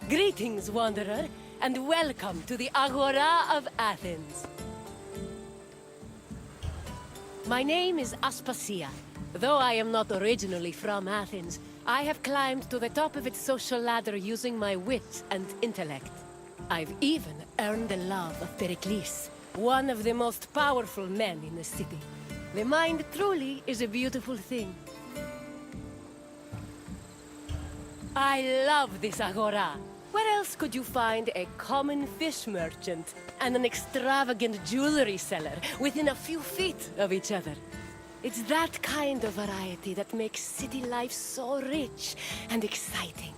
Greetings, wanderer, and welcome to the Agora of Athens. My name is Aspasia. Though I am not originally from Athens, I have climbed to the top of its social ladder using my wit and intellect. I've even earned the love of Pericles, one of the most powerful men in the city. The mind truly is a beautiful thing. I love this agora. Where else could you find a common fish merchant and an extravagant jewelry seller within a few feet of each other? It's that kind of variety that makes city life so rich and exciting.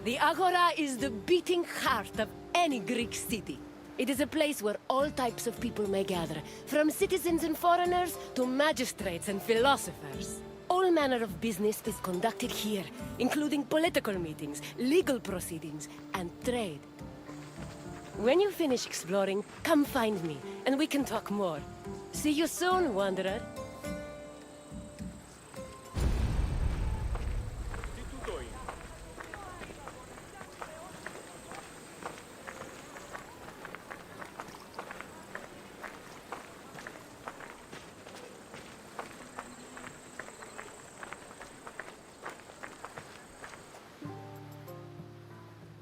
The Agora is the beating heart of any Greek city. It is a place where all types of people may gather, from citizens and foreigners to magistrates and philosophers. All manner of business is conducted here, including political meetings, legal proceedings, and trade. When you finish exploring, come find me, and we can talk more. See you soon, wanderer.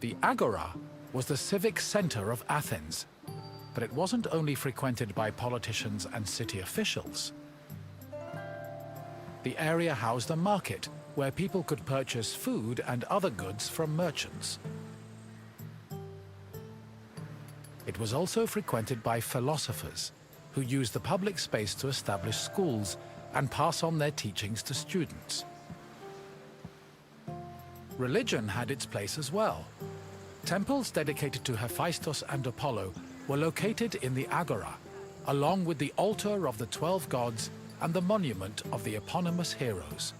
The Agora was the civic center of Athens, but it wasn't only frequented by politicians and city officials. The area housed a market where people could purchase food and other goods from merchants. It was also frequented by philosophers, who used the public space to establish schools and pass on their teachings to students. Religion had its place as well. Temples dedicated to Hephaestus and Apollo were located in the Agora, along with the altar of the 12 gods and the monument of the eponymous heroes.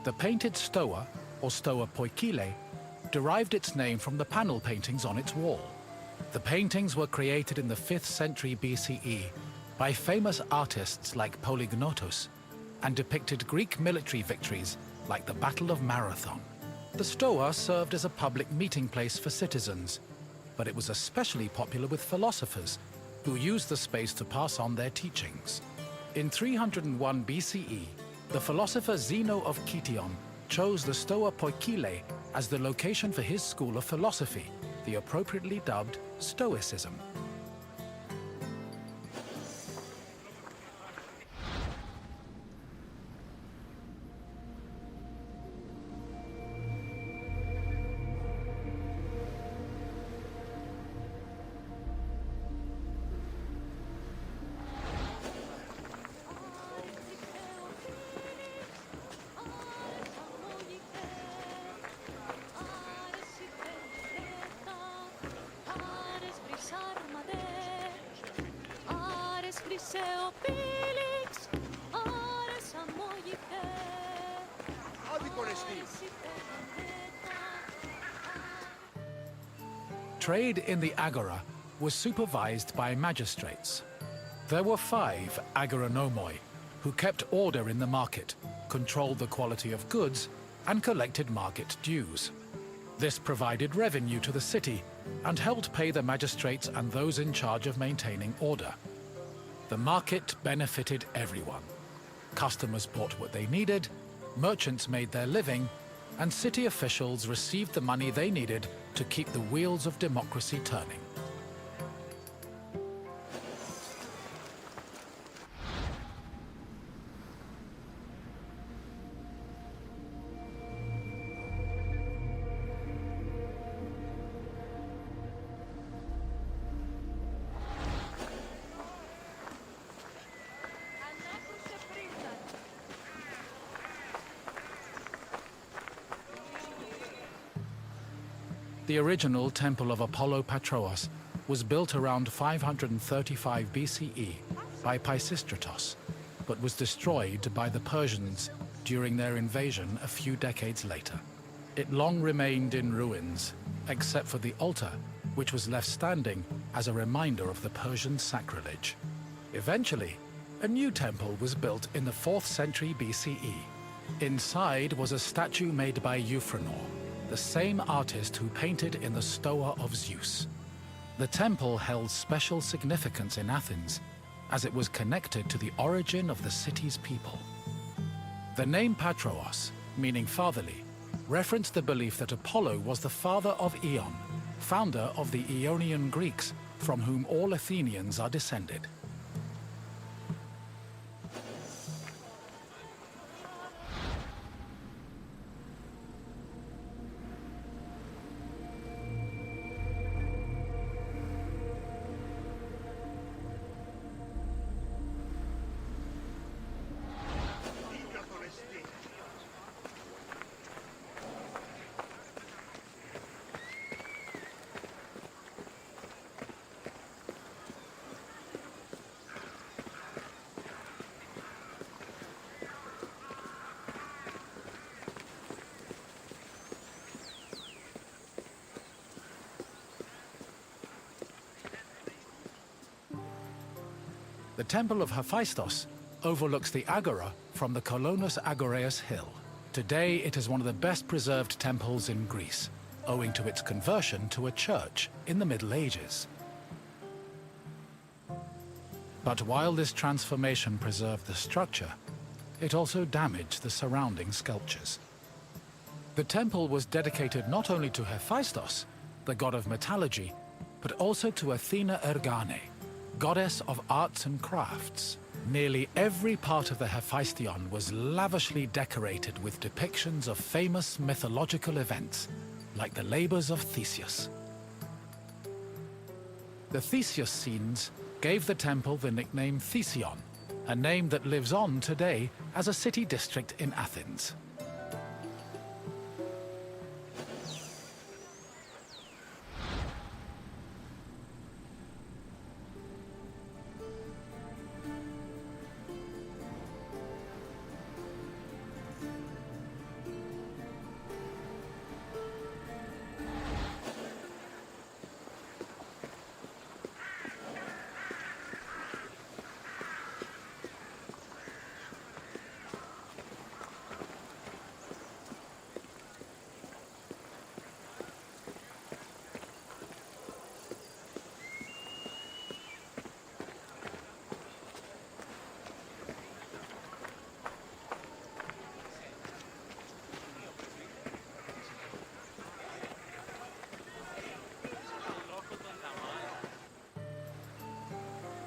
The painted stoa, or stoa poikile, derived its name from the panel paintings on its wall. The paintings were created in the 5th century BCE by famous artists like Polygnotus and depicted Greek military victories like the Battle of Marathon. The stoa served as a public meeting place for citizens, but it was especially popular with philosophers who used the space to pass on their teachings. In 301 BCE, the philosopher Zeno of Kition chose the Stoa Poikile as the location for his school of philosophy, the appropriately dubbed Stoicism. Trade in the Agora was supervised by magistrates. There were 5 agoranomoi, who kept order in the market, controlled the quality of goods, and collected market dues. This provided revenue to the city and helped pay the magistrates and those in charge of maintaining order. The market benefited everyone. Customers bought what they needed, merchants made their living, and city officials received the money they needed to keep the wheels of democracy turning. The original Temple of Apollo Patros was built around 535 BCE by Pisistratos, but was destroyed by the Persians during their invasion a few decades later. It long remained in ruins, except for the altar, which was left standing as a reminder of the Persian sacrilege. Eventually, a new temple was built in the 4th century BCE. Inside was a statue made by Euphranor, the same artist who painted in the Stoa of Zeus. The temple held special significance in Athens, as it was connected to the origin of the city's people. The name Patros, meaning fatherly, referenced the belief that Apollo was the father of Aeon, founder of the Ionian Greeks, from whom all Athenians are descended. The Temple of Hephaestus overlooks the Agora from the Colonus Agoreus hill. Today it is one of the best preserved temples in Greece, owing to its conversion to a church in the Middle Ages. But while this transformation preserved the structure, it also damaged the surrounding sculptures. The temple was dedicated not only to Hephaestus, the god of metallurgy, but also to Athena Ergane, goddess of arts and crafts. Nearly every part of the Hephaestion was lavishly decorated with depictions of famous mythological events, like the labors of Theseus. The Theseus scenes gave the temple the nickname Thesion, a name that lives on today as a city district in Athens.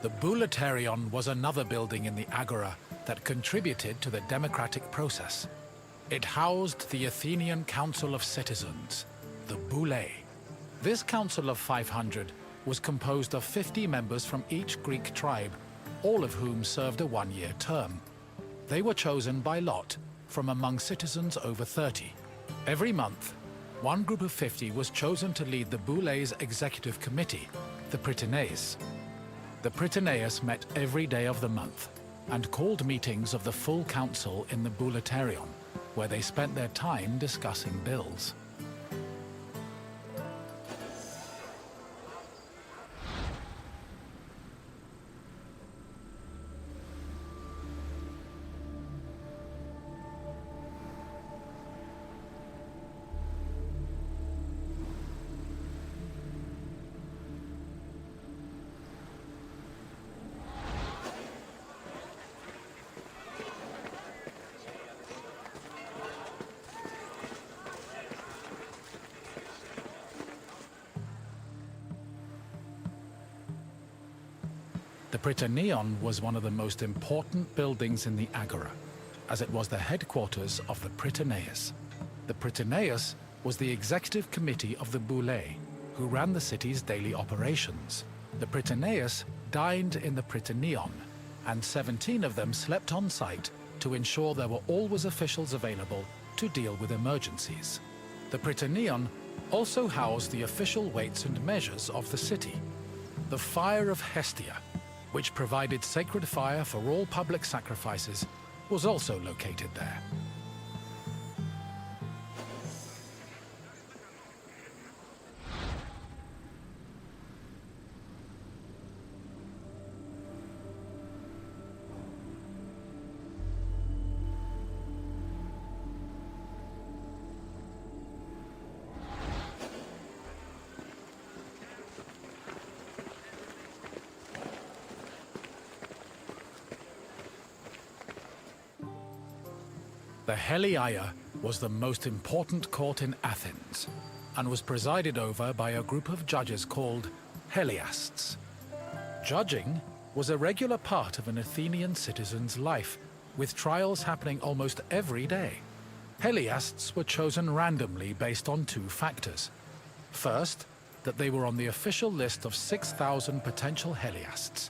The Boulaterion was another building in the Agora that contributed to the democratic process. It housed the Athenian Council of Citizens, the Boulé. This council of 500 was composed of 50 members from each Greek tribe, all of whom served a one-year term. They were chosen by lot from among citizens over 30. Every month, one group of 50 was chosen to lead the Boulé's executive committee, the Prytaneis. The Prytaneis met every day of the month and called meetings of the full council in the Boulaterion, where they spent their time discussing bills. The Prytaneon was one of the most important buildings in the Agora, as it was the headquarters of the Prytaneus. The Prytaneus was the executive committee of the Boulé, who ran the city's daily operations. The Prytaneus dined in the Prytaneon, and 17 of them slept on site to ensure there were always officials available to deal with emergencies. The Prytaneon also housed the official weights and measures of the city. The Fire of Hestia, which provided sacred fire for all public sacrifices, was also located there. The Heliaia was the most important court in Athens, and was presided over by a group of judges called Heliasts. Judging was a regular part of an Athenian citizen's life, with trials happening almost every day. Heliasts were chosen randomly based on two factors. First, that they were on the official list of 6,000 potential Heliasts.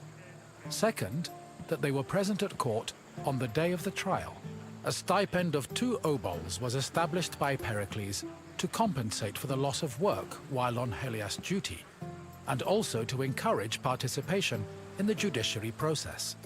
Second, that they were present at court on the day of the trial. A stipend of 2 obols was established by Pericles to compensate for the loss of work while on Heliast duty, and also to encourage participation in the judiciary process.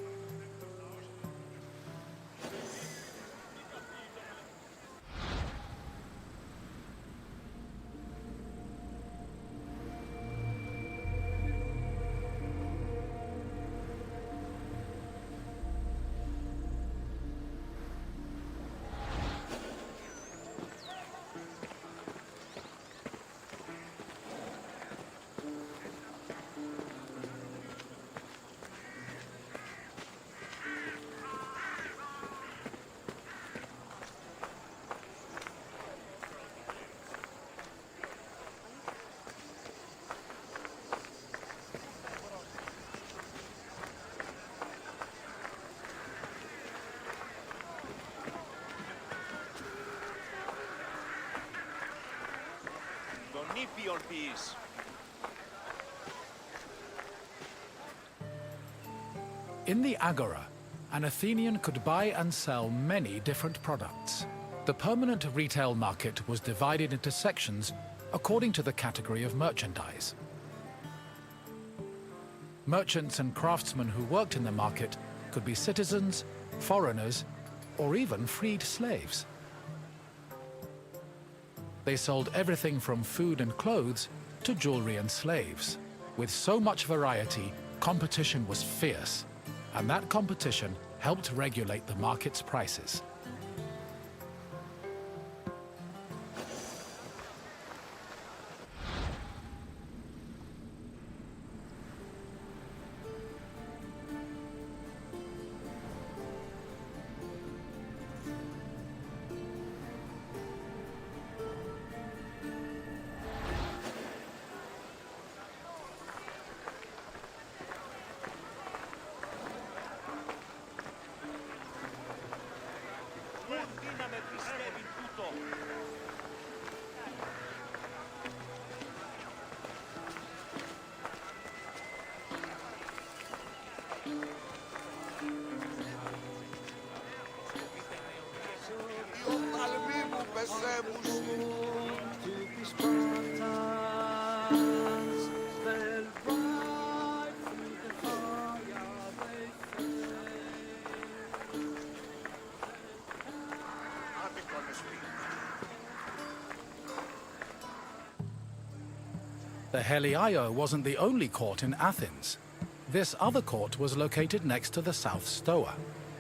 In the Agora, an Athenian could buy and sell many different products. The permanent retail market was divided into sections according to the category of merchandise. Merchants and craftsmen who worked in the market could be citizens, foreigners, or even freed slaves. They sold everything from food and clothes to jewelry and slaves. With so much variety, competition was fierce, and that competition helped regulate the market's prices. The Heliaia wasn't the only court in Athens. This other court was located next to the South Stoa.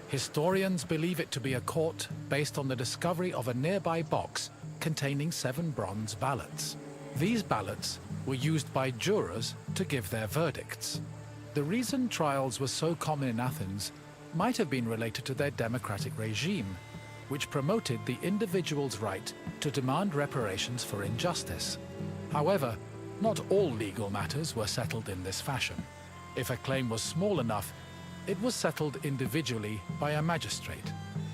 Historians believe it to be a court based on the discovery of a nearby box containing 7 bronze ballots. These ballots were used by jurors to give their verdicts. The reason trials were so common in Athens might have been related to their democratic regime, which promoted the individual's right to demand reparations for injustice. However, not all legal matters were settled in this fashion. If a claim was small enough, it was settled individually by a magistrate.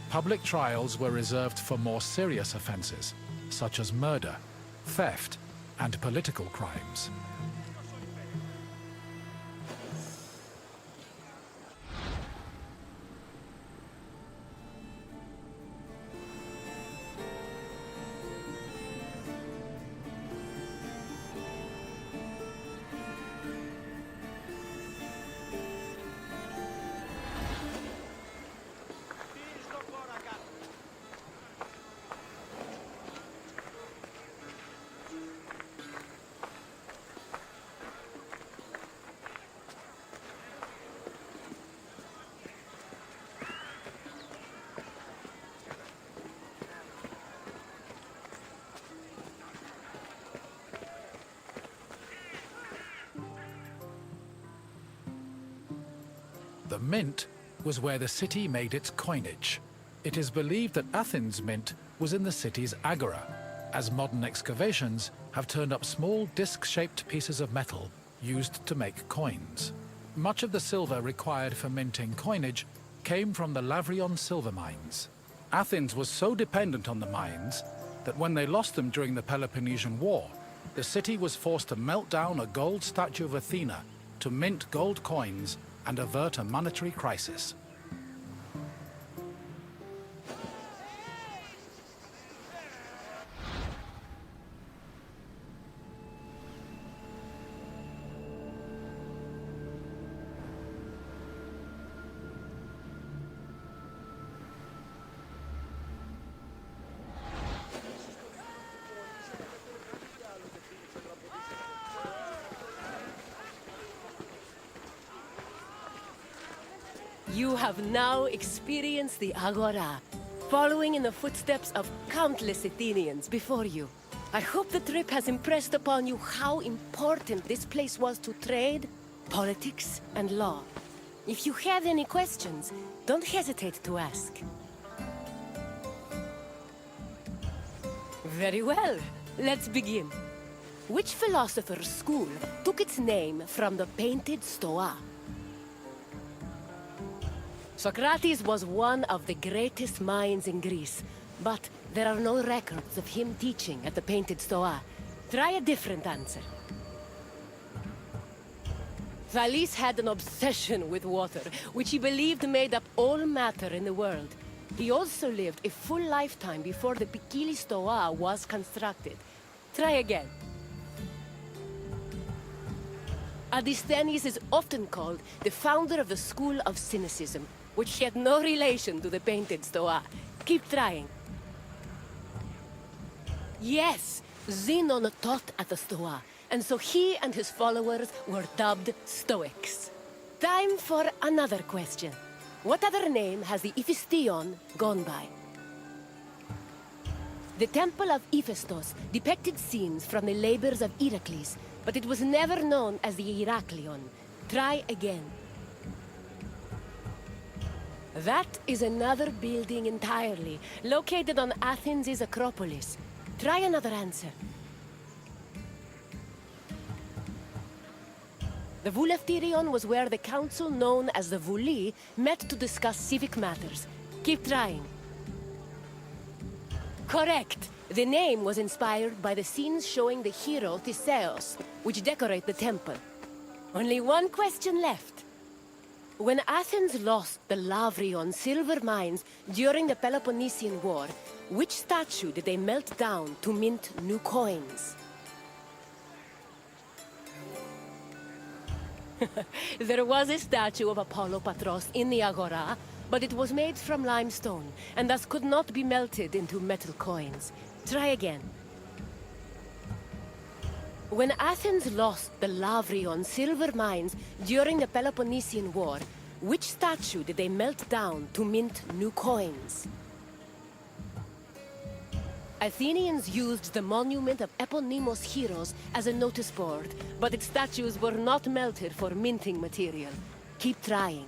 Public trials were reserved for more serious offenses, such as murder, theft, and political crimes. The mint was where the city made its coinage. It is believed that Athens' mint was in the city's agora, as modern excavations have turned up small disc-shaped pieces of metal used to make coins. Much of the silver required for minting coinage came from the Lavrion silver mines. Athens was so dependent on the mines that when they lost them during the Peloponnesian War, the city was forced to melt down a gold statue of Athena to mint gold coins and avert a monetary crisis. You have now experienced the Agora, following in the footsteps of countless Athenians before you. I hope the trip has impressed upon you how important this place was to trade, politics, and law. If you have any questions, don't hesitate to ask. Very well, let's begin. Which philosopher's school took its name from the painted stoa? Socrates was one of the greatest minds in Greece, but there are no records of him teaching at the painted stoa. Try a different answer. Thales had an obsession with water, which he believed made up all matter in the world. He also lived a full lifetime before the Pikili stoa was constructed. Try again. Aristhenes is often called the founder of the school of cynicism, which had no relation to the painted stoa. Keep trying. Yes, Zenon taught at the stoa, and so he and his followers were dubbed Stoics. Time for another question. What other name has the Iphistion gone by? The Temple of Hephaestus depicted scenes from the labors of Heracles, but it was never known as the Heraklion. Try again. That is another building entirely, located on Athens' Acropolis. Try another answer. The Voulefterion was where the council known as the Vouli met to discuss civic matters. Keep trying. Correct! The name was inspired by the scenes showing the hero Theseus, which decorate the temple. Only one question left. When Athens lost the Lavrion silver mines during the Peloponnesian War, which statue did they melt down to mint new coins? There was a statue of Apollo Patros in the Agora, but it was made from limestone, and thus could not be melted into metal coins. Try again. When Athens lost the Lavrion silver mines during the Peloponnesian War, which statue did they melt down to mint new coins? Athenians used the monument of eponymous heroes as a notice board, but its statues were not melted for minting material. Keep trying.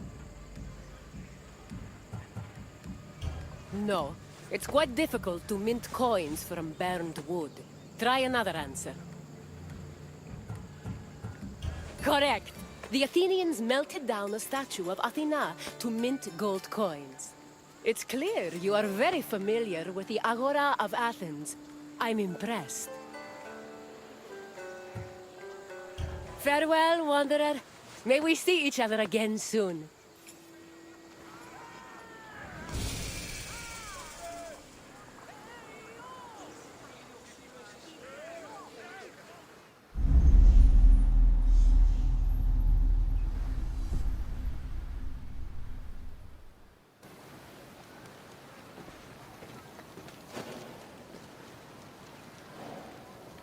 No, it's quite difficult to mint coins from burned wood. Try another answer. Correct! the Athenians melted down a statue of Athena to mint gold coins. It's clear you are very familiar with the Agora of Athens. I'm impressed. Farewell, Wanderer. May we see each other again soon.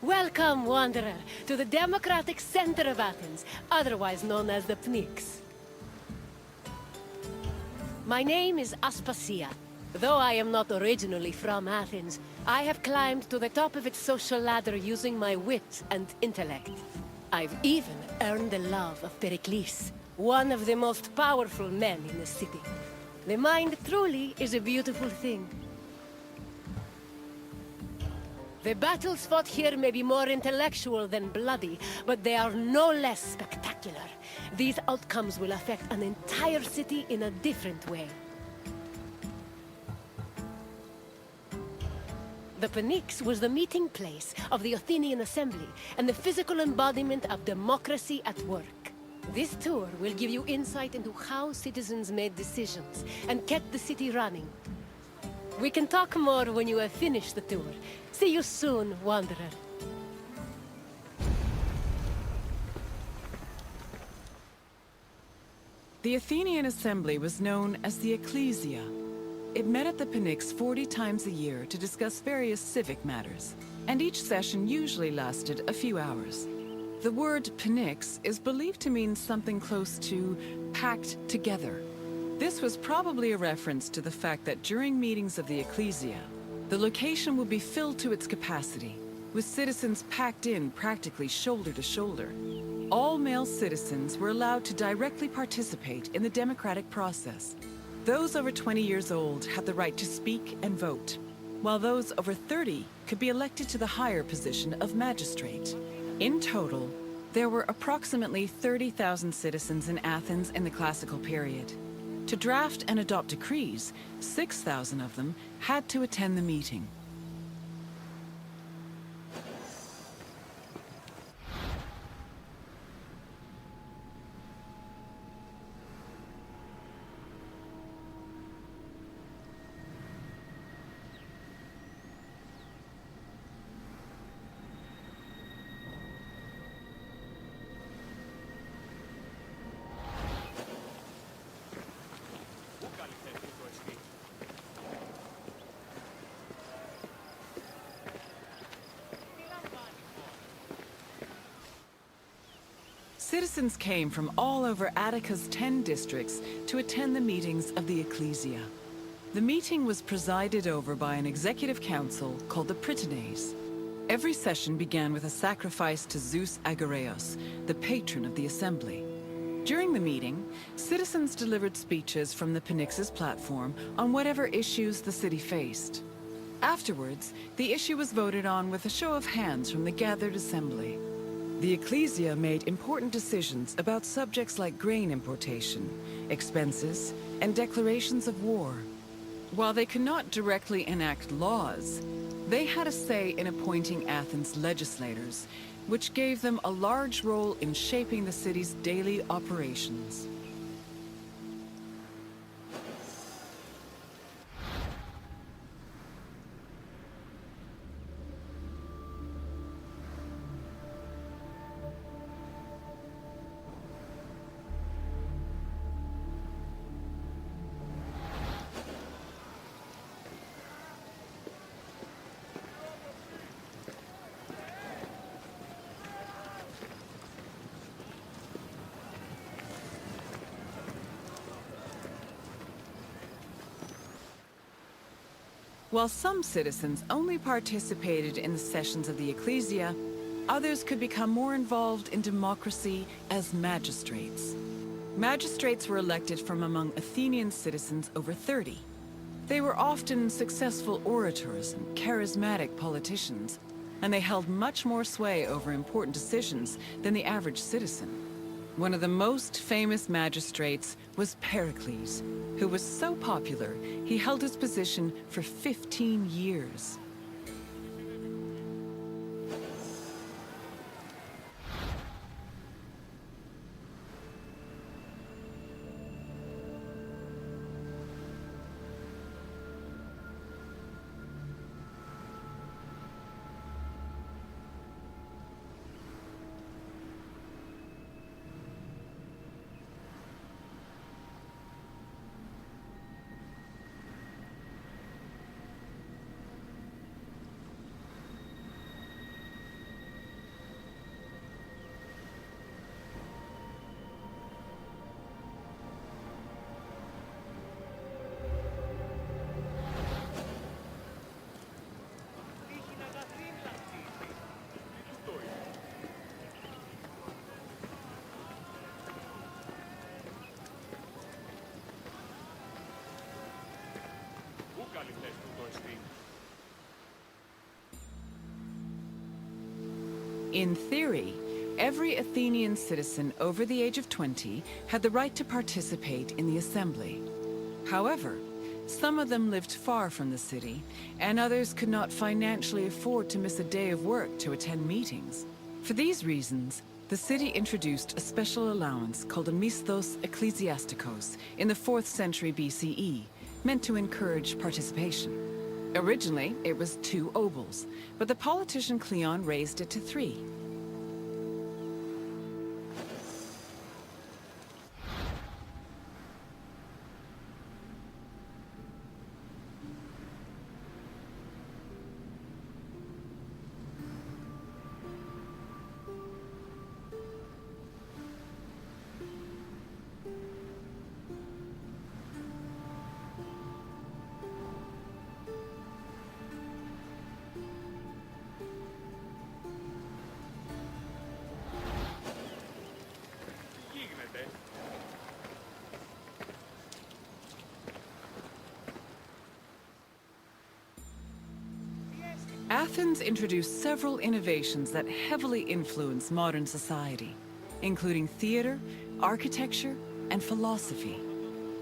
Welcome, Wanderer, to the democratic center of Athens, otherwise known as the Pnyx. My name is Aspasia. Though I am not originally from Athens, I have climbed to the top of its social ladder using my wit and intellect. I've even earned the love of Pericles, one of the most powerful men in the city. The mind truly is a beautiful thing. The battles fought here may be more intellectual than bloody, but they are no less spectacular. These outcomes will affect an entire city in a different way. The Pnyx was the meeting place of the Athenian assembly and the physical embodiment of democracy at work. This tour will give you insight into how citizens made decisions and kept the city running. We can talk more when you have finished the tour. See you soon, Wanderer. The Athenian assembly was known as the Ecclesia. It met at the Pnyx 40 times a year to discuss various civic matters, and each session usually lasted a few hours. The word Pnyx is believed to mean something close to packed together. This was probably a reference to the fact that during meetings of the Ecclesia, the location would be filled to its capacity, with citizens packed in practically shoulder to shoulder. All male citizens were allowed to directly participate in the democratic process. Those over 20 years old had the right to speak and vote, while those over 30 could be elected to the higher position of magistrate. In total, there were approximately 30,000 citizens in Athens in the classical period. To draft and adopt decrees, 6,000 of them had to attend the meeting. Citizens came from all over Attica's 10 districts to attend the meetings of the Ecclesia. The meeting was presided over by an executive council called the Prytanes. Every session began with a sacrifice to Zeus Agoreos, the patron of the assembly. During the meeting, citizens delivered speeches from the Pnyx's platform on whatever issues the city faced. Afterwards, the issue was voted on with a show of hands from the gathered assembly. The Ecclesia made important decisions about subjects like grain importation, expenses, and declarations of war. While they could not directly enact laws, they had a say in appointing Athens' legislators, which gave them a large role in shaping the city's daily operations. While some citizens only participated in the sessions of the Ecclesia, others could become more involved in democracy as magistrates. Magistrates were elected from among Athenian citizens over 30. They were often successful orators and charismatic politicians, and they held much more sway over important decisions than the average citizen. One of the most famous magistrates was Pericles, who was so popular, he held his position for 15 years. In theory, every Athenian citizen over the age of 20 had the right to participate in the assembly. However, some of them lived far from the city, and others could not financially afford to miss a day of work to attend meetings. For these reasons, the city introduced a special allowance called a misthos ecclesiasticos in the 4th century BCE, meant to encourage participation. Originally, it was 2 obols, but the politician Cleon raised it to 3. Athens introduced several innovations that heavily influenced modern society, including theater, architecture, and philosophy.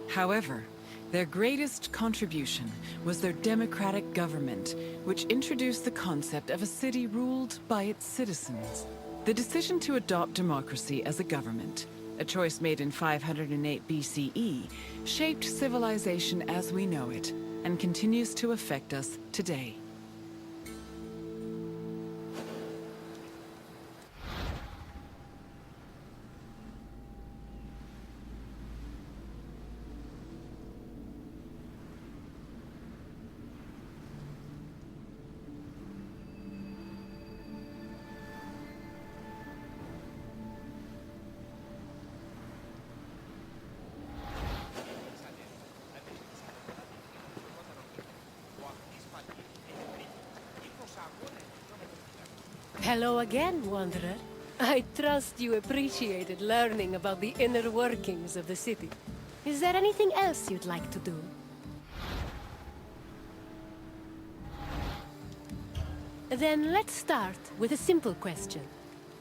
However, their greatest contribution was their democratic government, which introduced the concept of a city ruled by its citizens. The decision to adopt democracy as a government, a choice made in 508 BCE, shaped civilization as we know it, and continues to affect us today. Hello again, Wanderer. I trust you appreciated learning about the inner workings of the city. Is there anything else you'd like to do? Then let's start with a simple question.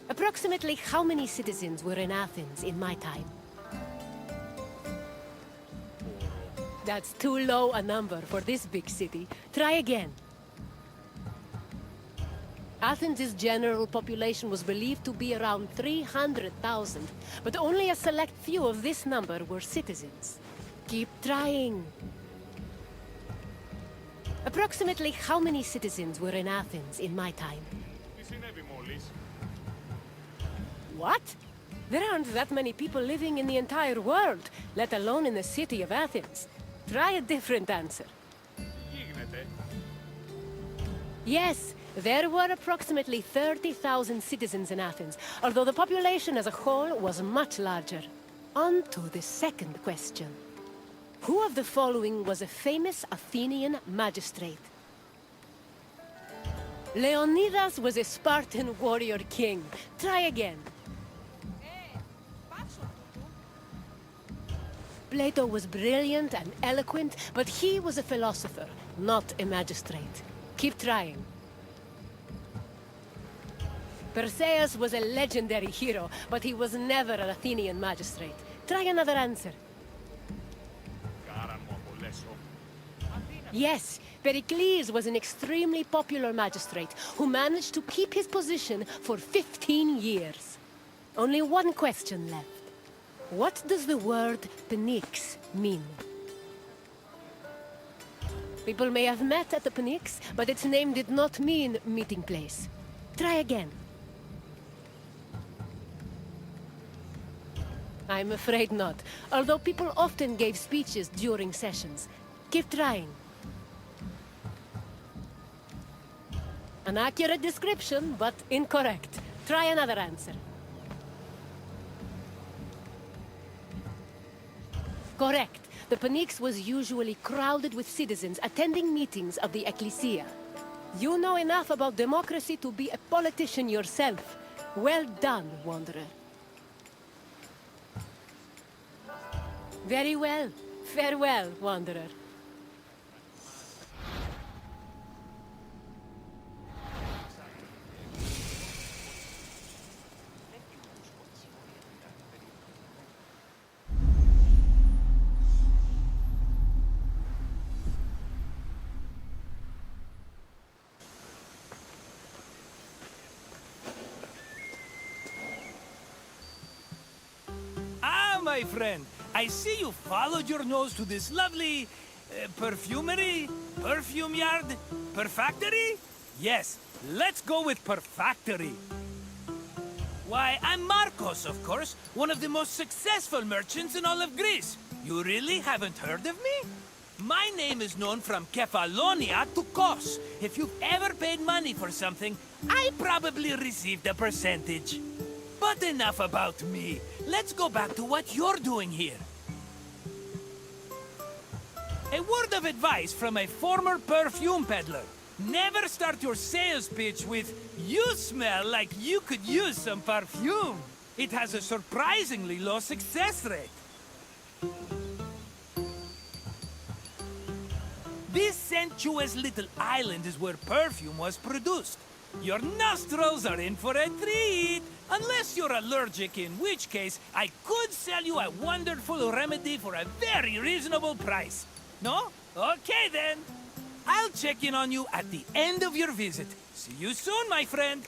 Approximately how many citizens were in Athens in my time? That's too low a number for this big city. Try again. Athens' general population was believed to be around 300,000, but only a select few of this number were citizens. Keep trying. Approximately how many citizens were in Athens in my time? What? There aren't that many people living in the entire world, let alone in the city of Athens. Try a different answer. Yes, there were approximately 30,000 citizens in Athens, although the population as a whole was much larger. On to the second question. Who of the following was a famous Athenian magistrate? Leonidas was a Spartan warrior king. Try again. Plato was brilliant and eloquent, but he was a philosopher, not a magistrate. Keep trying. Perseus was a legendary hero, but he was never an Athenian magistrate. Try another answer. Yes, Pericles was an extremely popular magistrate who managed to keep his position for 15 years. Only one question left. What does the word Pnyx mean? People may have met at the Pnyx, but its name did not mean meeting place. Try again. I'm afraid not, although people often gave speeches during sessions. Keep trying. An accurate description, but incorrect. Try another answer. Correct. The Pnyx was usually crowded with citizens attending meetings of the Ecclesia. You know enough about democracy to be a politician yourself. Well done, Wanderer. Very well. Farewell, Wanderer. My friend, I see you followed your nose to this lovely... perfumery? Perfume yard? Perfactory? Yes, let's go with perfactory. Why, I'm Marcos, of course, one of the most successful merchants in all of Greece. You really haven't heard of me? My name is known from Kefalonia to Kos. If you've ever paid money for something, I probably received a percentage. But enough about me. Let's go back to what you're doing here. A word of advice from a former perfume peddler. Never start your sales pitch with, "You smell like you could use some perfume." It has a surprisingly low success rate. This sensuous little island is where perfume was produced. Your nostrils are in for a treat. Unless you're allergic, in which case, I could sell you a wonderful remedy for a very reasonable price. No? Okay then. I'll check in on you at the end of your visit. See you soon, my friend.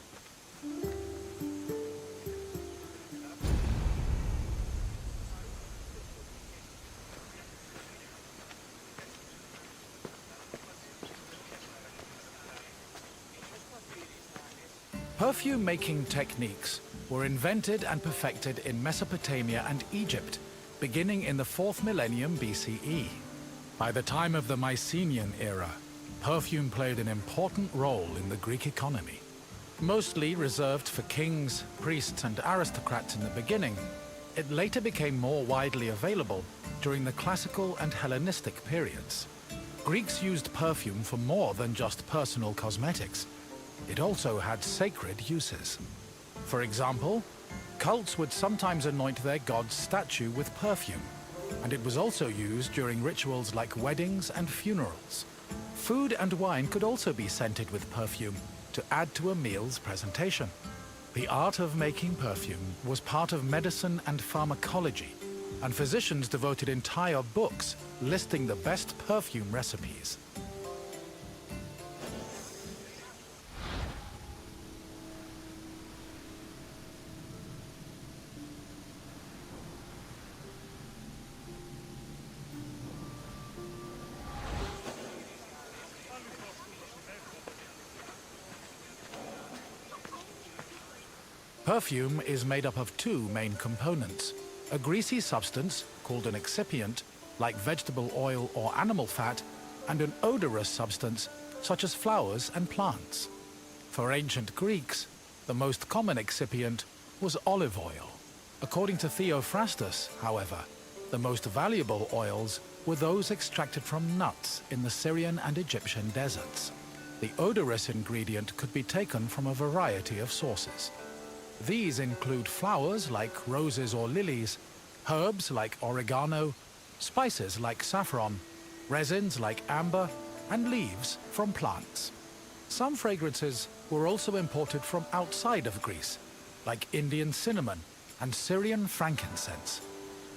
Perfume-making techniques were invented and perfected in Mesopotamia and Egypt, beginning in the 4th millennium BCE. By the time of the Mycenaean era, perfume played an important role in the Greek economy. Mostly reserved for kings, priests, and aristocrats in the beginning, it later became more widely available during the classical and Hellenistic periods. Greeks used perfume for more than just personal cosmetics. It also had sacred uses. For example, cults would sometimes anoint their god's statue with perfume, and it was also used during rituals like weddings and funerals. Food and wine could also be scented with perfume to add to a meal's presentation. The art of making perfume was part of medicine and pharmacology, and physicians devoted entire books listing the best perfume recipes. Perfume is made up of two main components: a greasy substance, called an excipient, like vegetable oil or animal fat, and an odorous substance, such as flowers and plants. For ancient Greeks, the most common excipient was olive oil. According to Theophrastus, however, the most valuable oils were those extracted from nuts in the Syrian and Egyptian deserts. The odorous ingredient could be taken from a variety of sources. These include flowers like roses or lilies, herbs like oregano, spices like saffron, resins like amber, and leaves from plants. Some fragrances were also imported from outside of Greece, like Indian cinnamon and Syrian frankincense.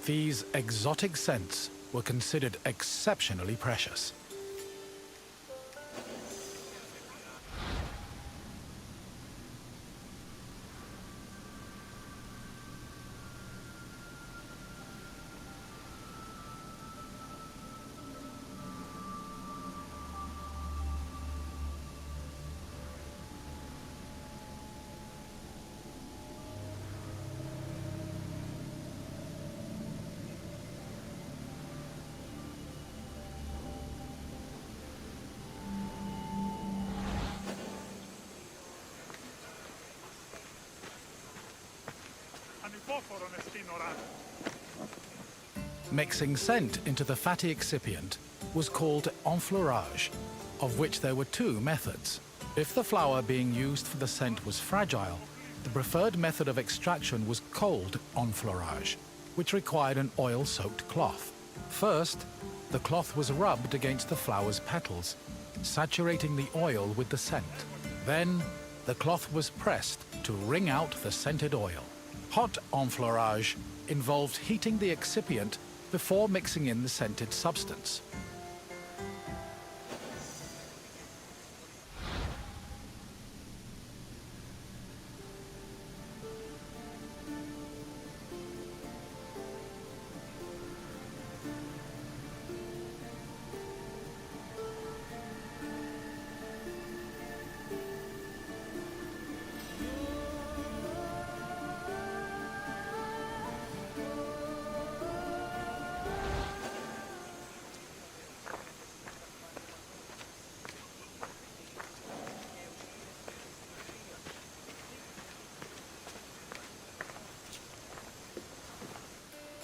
These exotic scents were considered exceptionally precious. Mixing scent into the fatty excipient was called enfleurage, of which there were two methods. If the flower being used for the scent was fragile, the preferred method of extraction was cold enfleurage, which required an oil-soaked cloth. First, the cloth was rubbed against the flower's petals, saturating the oil with the scent. Then, the cloth was pressed to wring out the scented oil. Hot enfleurage involved heating the excipient before mixing in the scented substance.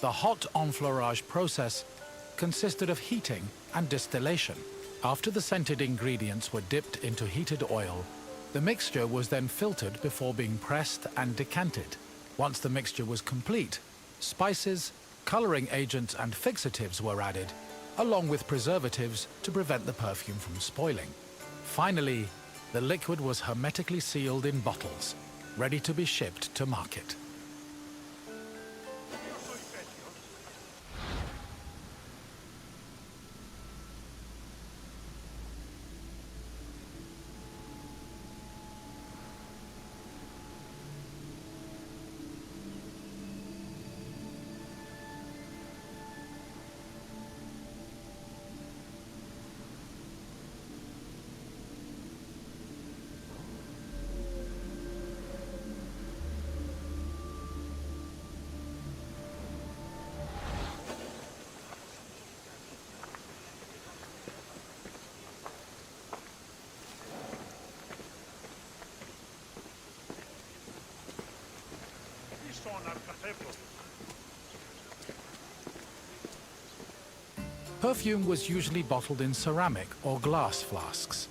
The hot enfleurage process consisted of heating and distillation. After the scented ingredients were dipped into heated oil, the mixture was then filtered before being pressed and decanted. Once the mixture was complete, spices, coloring agents and fixatives were added, along with preservatives to prevent the perfume from spoiling. Finally, the liquid was hermetically sealed in bottles, ready to be shipped to market. Perfume was usually bottled in ceramic or glass flasks,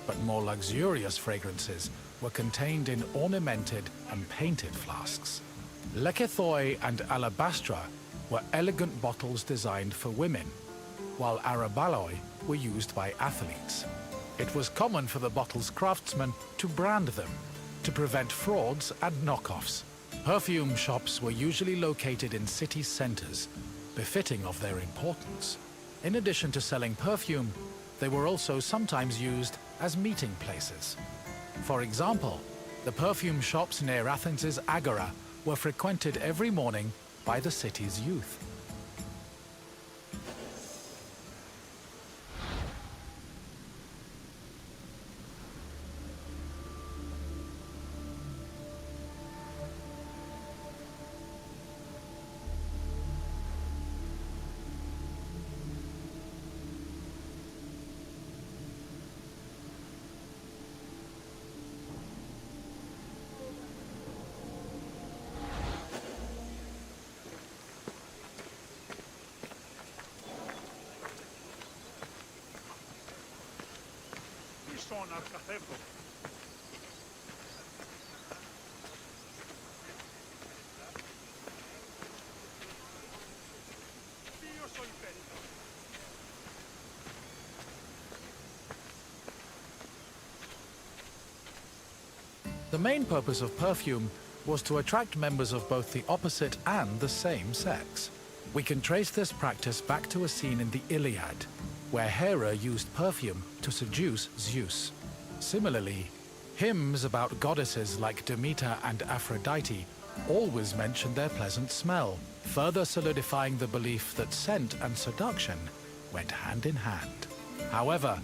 but more luxurious fragrances were contained in ornamented and painted flasks. Lekythoi and alabastra were elegant bottles designed for women, while arabaloi were used by athletes. It was common for the bottle's craftsmen to brand them to prevent frauds and knockoffs. Perfume shops were usually located in city centers, befitting of their importance. In addition to selling perfume, they were also sometimes used as meeting places. For example, the perfume shops near Athens' Agora were frequented every morning by the city's youth. The main purpose of perfume was to attract members of both the opposite and the same sex. We can trace this practice back to a scene in the Iliad, where Hera used perfume to seduce Zeus. Similarly, hymns about goddesses like Demeter and Aphrodite always mention their pleasant smell, further solidifying the belief that scent and seduction went hand in hand. However,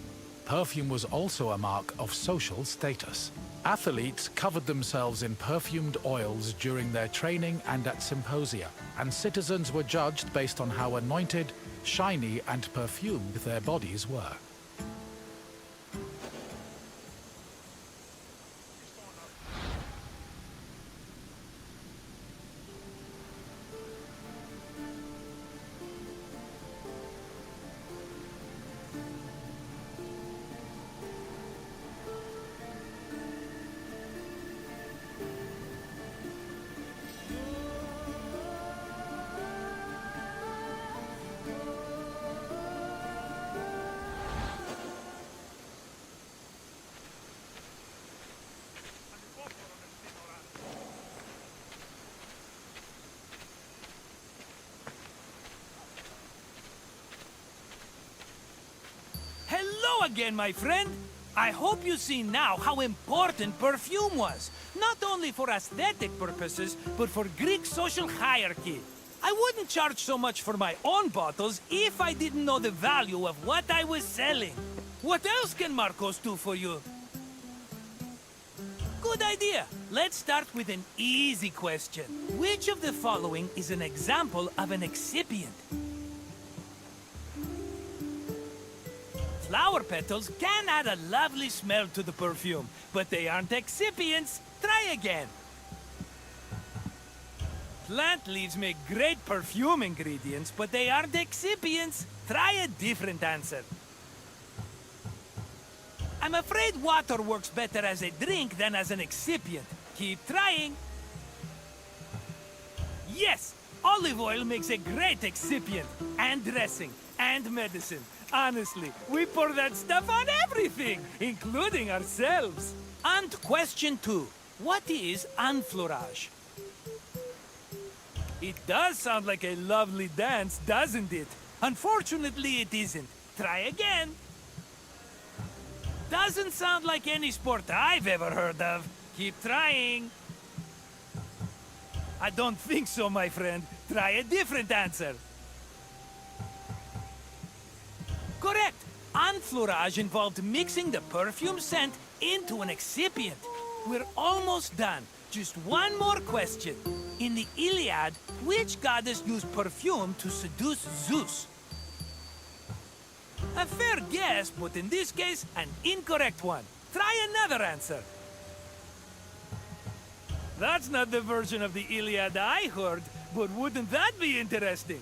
perfume was also a mark of social status. Athletes covered themselves in perfumed oils during their training and at symposia, and citizens were judged based on how anointed, shiny, and perfumed their bodies were. Hello again, my friend! I hope you see now how important perfume was, not only for aesthetic purposes, but for Greek social hierarchy. I wouldn't charge so much for my own bottles if I didn't know the value of what I was selling. What else can Marcos do for you? Good idea. Let's start with an easy question. Which of the following is an example of an excipient? Flower petals can add a lovely smell to the perfume, but they aren't excipients. Try again. Plant leaves make great perfume ingredients, but they aren't excipients. Try a different answer. I'm afraid water works better as a drink than as an excipient. Keep trying. Yes, olive oil makes a great excipient, and dressing, and medicine. Honestly, we pour that stuff on everything, including ourselves. And question 2. What is enfleurage? It does sound like a lovely dance, doesn't it? Unfortunately, it isn't. Try again. Doesn't sound like any sport I've ever heard of. Keep trying. I don't think so, my friend. Try a different answer. Correct! Enfleurage involved mixing the perfume scent into an excipient. We're almost done. Just one more question. In the Iliad, which goddess used perfume to seduce Zeus? A fair guess, but in this case, an incorrect one. Try another answer. That's not the version of the Iliad I heard, but wouldn't that be interesting?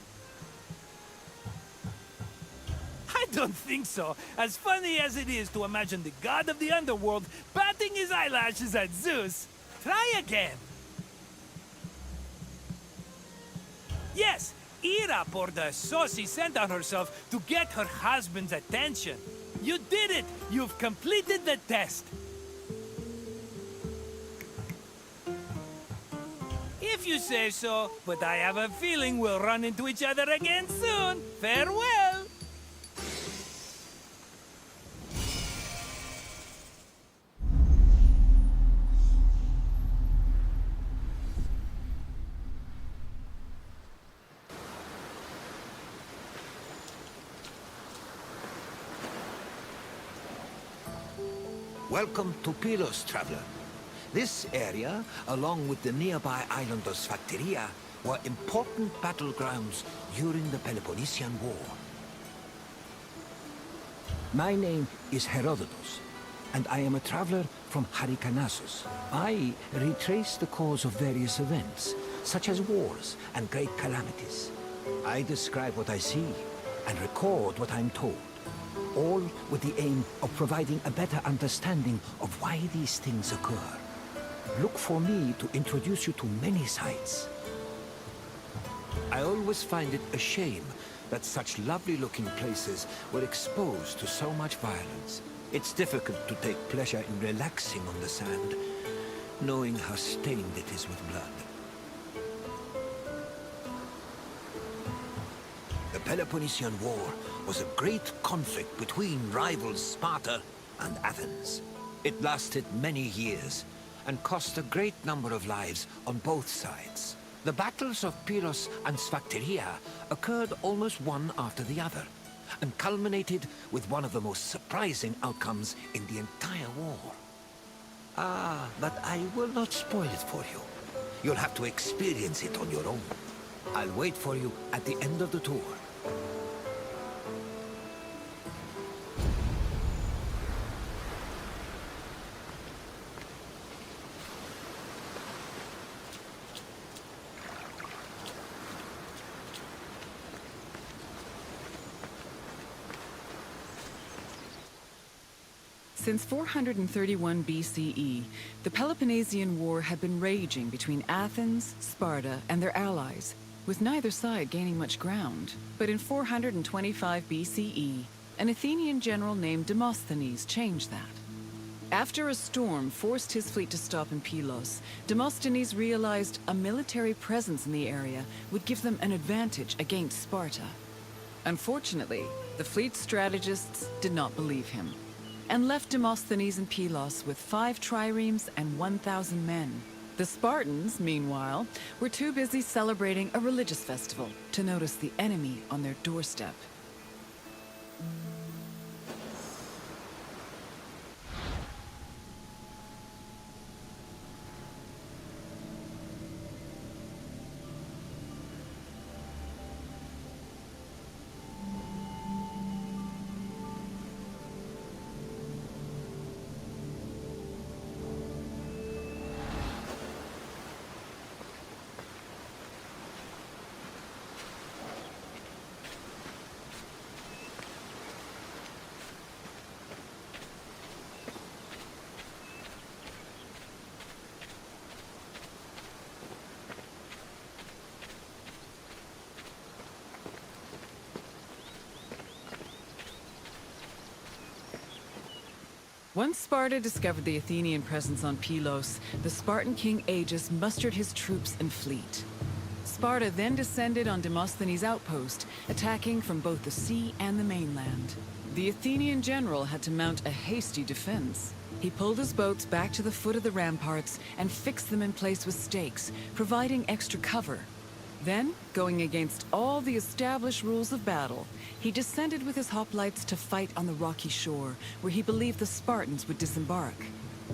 I don't think so. As funny as it is to imagine the god of the underworld batting his eyelashes at Zeus. Try again. Yes, Hera poured a saucy scent on herself to get her husband's attention. You did it! You've completed the test. If you say so, but I have a feeling we'll run into each other again soon. Farewell! Welcome to Pylos, traveler. This area, along with the nearby island of Sphacteria, were important battlegrounds during the Peloponnesian War. My name is Herodotus, and I am a traveler from Hyrcanassus. I retrace the cause of various events, such as wars and great calamities. I describe what I see and record what I'm told, all with the aim of providing a better understanding of why these things occur. Look for me to introduce you to many sights. I always find it a shame that such lovely-looking places were exposed to so much violence. It's difficult to take pleasure in relaxing on the sand, knowing how stained it is with blood. The Peloponnesian War was a great conflict between rivals Sparta and Athens. It lasted many years and cost a great number of lives on both sides. The battles of Pylos and Sphacteria occurred almost one after the other, and culminated with one of the most surprising outcomes in the entire war. Ah, but I will not spoil it for you. You'll have to experience it on your own. I'll wait for you at the end of the tour. Since 431 BCE, the Peloponnesian War had been raging between Athens, Sparta, and their allies, with neither side gaining much ground. But in 425 BCE, an Athenian general named Demosthenes changed that. After a storm forced his fleet to stop in Pylos, Demosthenes realized a military presence in the area would give them an advantage against Sparta. Unfortunately, the fleet strategists did not believe him, and left Demosthenes in Pylos with 5 triremes and 1,000 men. The Spartans, meanwhile, were too busy celebrating a religious festival to notice the enemy on their doorstep. Once Sparta discovered the Athenian presence on Pylos, the Spartan king Agis mustered his troops and fleet. Sparta then descended on Demosthenes' outpost, attacking from both the sea and the mainland. The Athenian general had to mount a hasty defense. He pulled his boats back to the foot of the ramparts and fixed them in place with stakes, providing extra cover. Then, going against all the established rules of battle, he descended with his hoplites to fight on the rocky shore, where he believed the Spartans would disembark.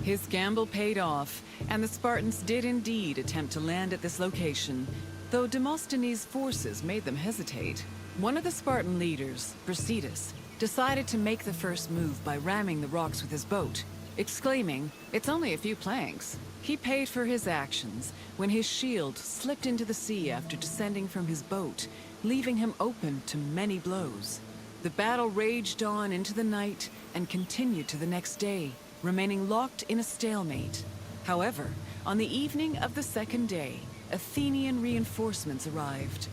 His gamble paid off, and the Spartans did indeed attempt to land at this location, though Demosthenes' forces made them hesitate. One of the Spartan leaders, Brasidas, decided to make the first move by ramming the rocks with his boat, exclaiming, "It's only a few planks." He paid for his actions when his shield slipped into the sea after descending from his boat, leaving him open to many blows. The battle raged on into the night and continued to the next day, remaining locked in a stalemate. However, on the evening of the second day, Athenian reinforcements arrived.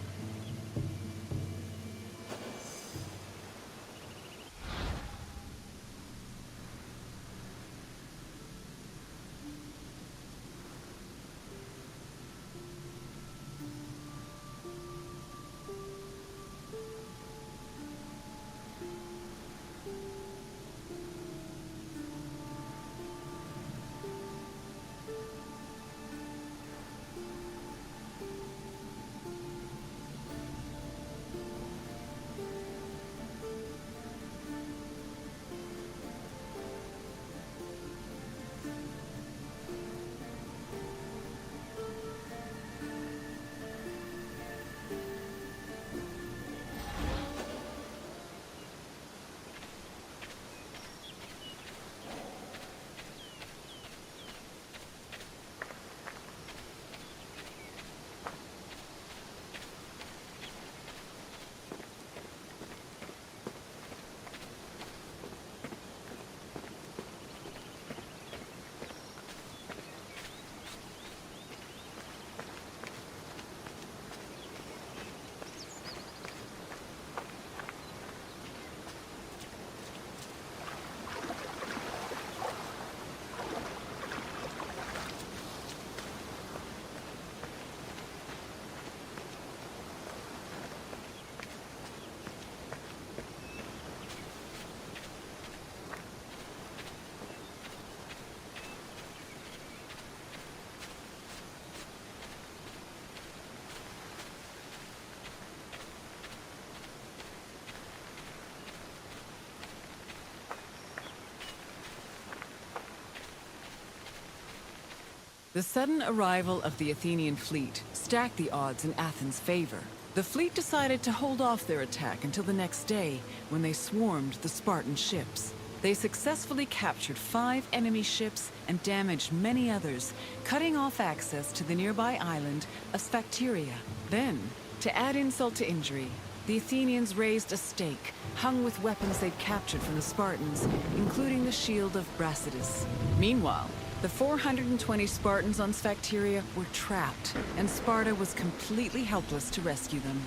The sudden arrival of the Athenian fleet stacked the odds in Athens' favor. The fleet decided to hold off their attack until the next day, when they swarmed the Spartan ships. They successfully captured 5 enemy ships and damaged many others, cutting off access to the nearby island of Sphacteria. Then, to add insult to injury, the Athenians raised a stake, hung with weapons they'd captured from the Spartans, including the shield of Brasidas. Meanwhile, the 420 Spartans on Sphacteria were trapped, and Sparta was completely helpless to rescue them.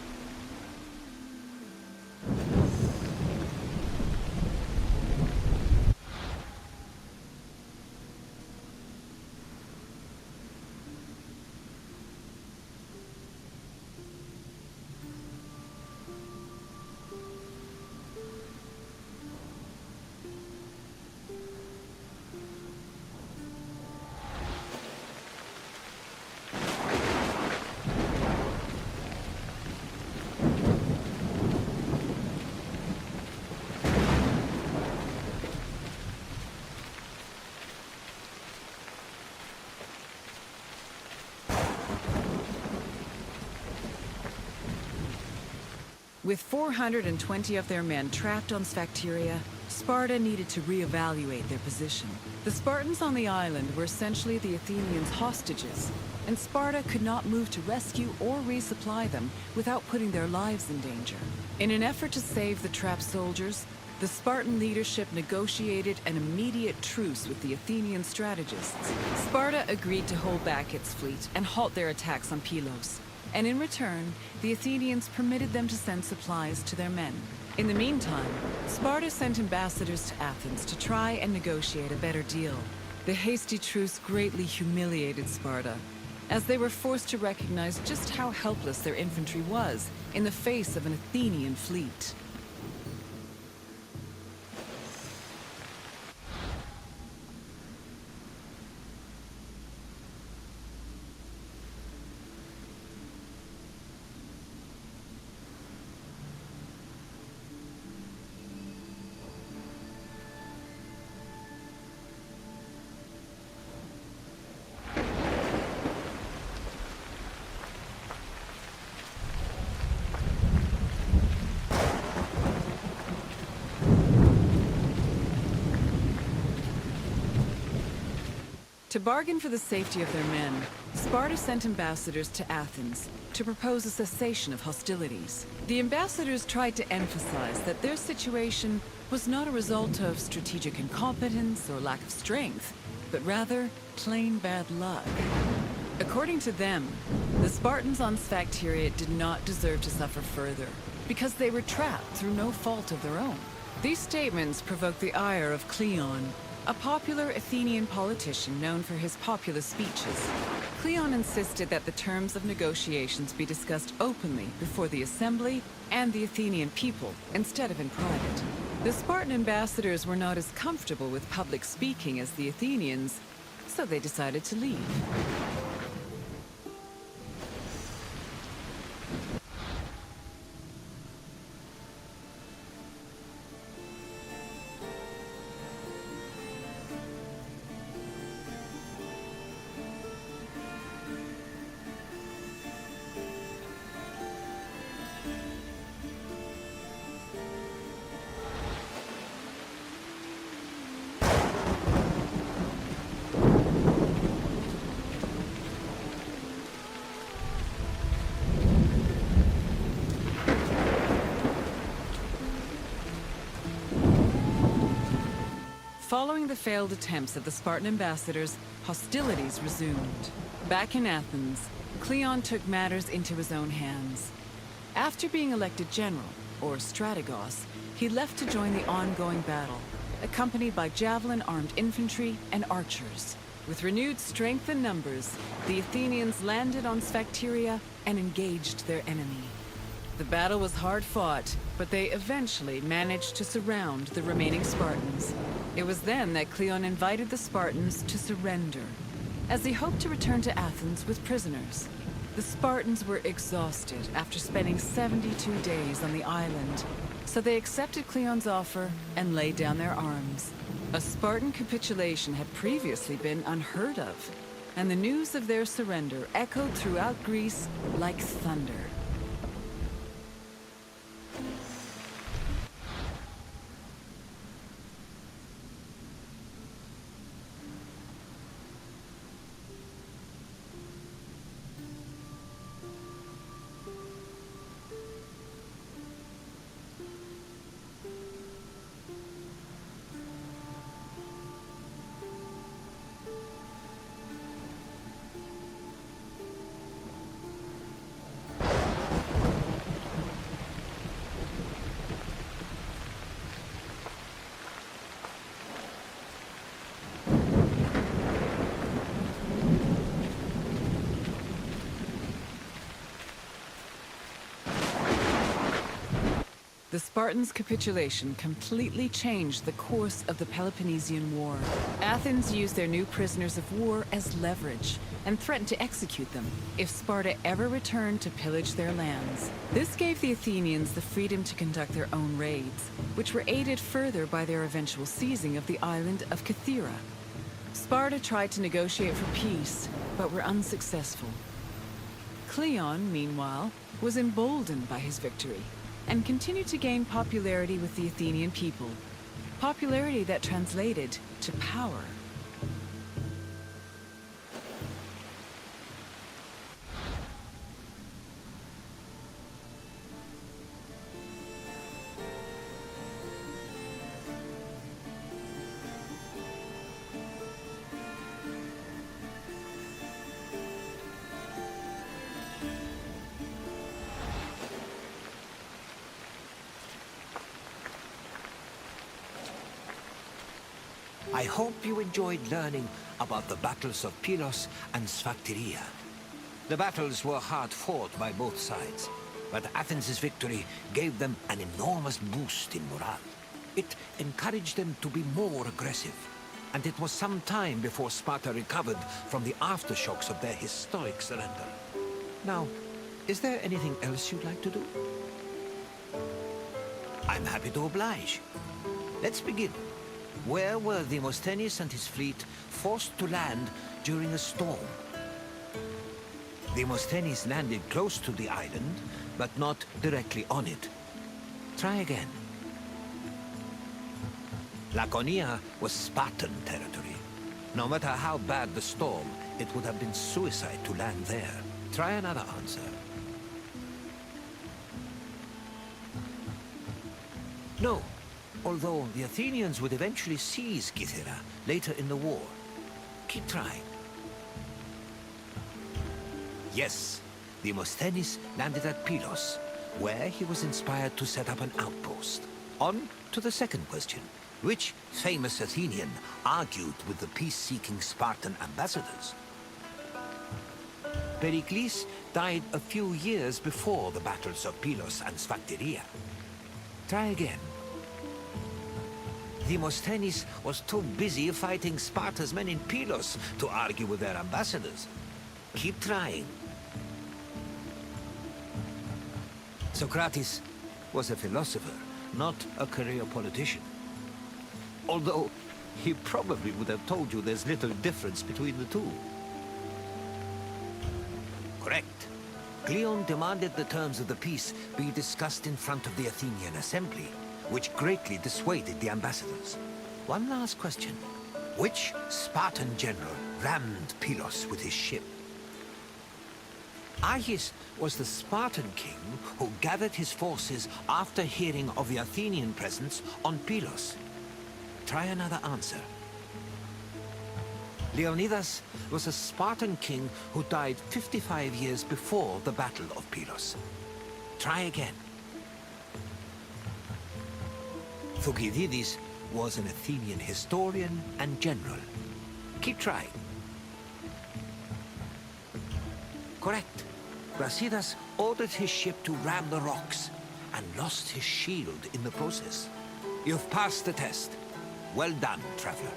With 420 of their men trapped on Sphacteria, Sparta needed to reevaluate their position. The Spartans on the island were essentially the Athenians' hostages, and Sparta could not move to rescue or resupply them without putting their lives in danger. In an effort to save the trapped soldiers, the Spartan leadership negotiated an immediate truce with the Athenian strategists. Sparta agreed to hold back its fleet and halt their attacks on Pylos. And in return, the Athenians permitted them to send supplies to their men. In the meantime, Sparta sent ambassadors to Athens to try and negotiate a better deal. The hasty truce greatly humiliated Sparta, as they were forced to recognize just how helpless their infantry was in the face of an Athenian fleet. To bargain for the safety of their men, Sparta sent ambassadors to Athens to propose a cessation of hostilities. The ambassadors tried to emphasize that their situation was not a result of strategic incompetence or lack of strength, but rather plain bad luck. According to them, the Spartans on Sphacteria did not deserve to suffer further, because they were trapped through no fault of their own. These statements provoked the ire of Cleon, a popular Athenian politician known for his populist speeches. Cleon insisted that the terms of negotiations be discussed openly before the assembly and the Athenian people, instead of in private. The Spartan ambassadors were not as comfortable with public speaking as the Athenians, so they decided to leave. Following the failed attempts of the Spartan ambassadors, hostilities resumed. Back in Athens, Cleon took matters into his own hands. After being elected general, or strategos, he left to join the ongoing battle, accompanied by javelin-armed infantry and archers. With renewed strength and numbers, the Athenians landed on Sphacteria and engaged their enemy. The battle was hard fought, but they eventually managed to surround the remaining Spartans. It was then that Cleon invited the Spartans to surrender, as he hoped to return to Athens with prisoners. The Spartans were exhausted after spending 72 days on the island, so they accepted Cleon's offer and laid down their arms. A Spartan capitulation had previously been unheard of, and the news of their surrender echoed throughout Greece like thunder. The Spartans' capitulation completely changed the course of the Peloponnesian War. Athens used their new prisoners of war as leverage and threatened to execute them if Sparta ever returned to pillage their lands. This gave the Athenians the freedom to conduct their own raids, which were aided further by their eventual seizing of the island of Kythera. Sparta tried to negotiate for peace, but were unsuccessful. Cleon, meanwhile, was emboldened by his victory and continued to gain popularity with the Athenian people. Popularity that translated to power. I hope you enjoyed learning about the battles of Pylos and Sphacteria. The battles were hard fought by both sides, but Athens' victory gave them an enormous boost in morale. It encouraged them to be more aggressive, and it was some time before Sparta recovered from the aftershocks of their historic surrender. Now, is there anything else you'd like to do? I'm happy to oblige. Let's begin. Where were Demosthenes and his fleet forced to land during a storm? Demosthenes landed close to the island, but not directly on it. Try again. Laconia was Spartan territory. No matter how bad the storm, it would have been suicide to land there. Try another answer. No. Although the Athenians would eventually seize Kythera later in the war. Keep trying. Yes, Demosthenes landed at Pylos, where he was inspired to set up an outpost. On to the second question. Which famous Athenian argued with the peace-seeking Spartan ambassadors? Pericles died a few years before the battles of Pylos and Sphacteria. Try again. Demosthenes was too busy fighting Sparta's men in Pylos to argue with their ambassadors. Keep trying. Socrates was a philosopher, not a career politician. Although, he probably would have told you there's little difference between the two. Correct. Cleon demanded the terms of the peace be discussed in front of the Athenian assembly, which greatly dissuaded the ambassadors. One last question. Which Spartan general rammed Pylos with his ship? Agis was the Spartan king who gathered his forces after hearing of the Athenian presence on Pylos. Try another answer. Leonidas was a Spartan king who died 55 years before the Battle of Pylos. Try again. Thucydides was an Athenian historian and general. Keep trying. Correct. Brasidas ordered his ship to ram the rocks and lost his shield in the process. You've passed the test. Well done, traveler.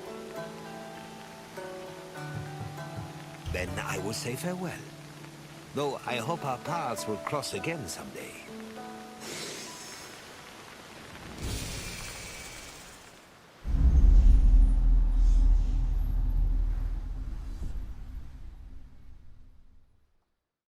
Then I will say farewell. Though I hope our paths will cross again someday.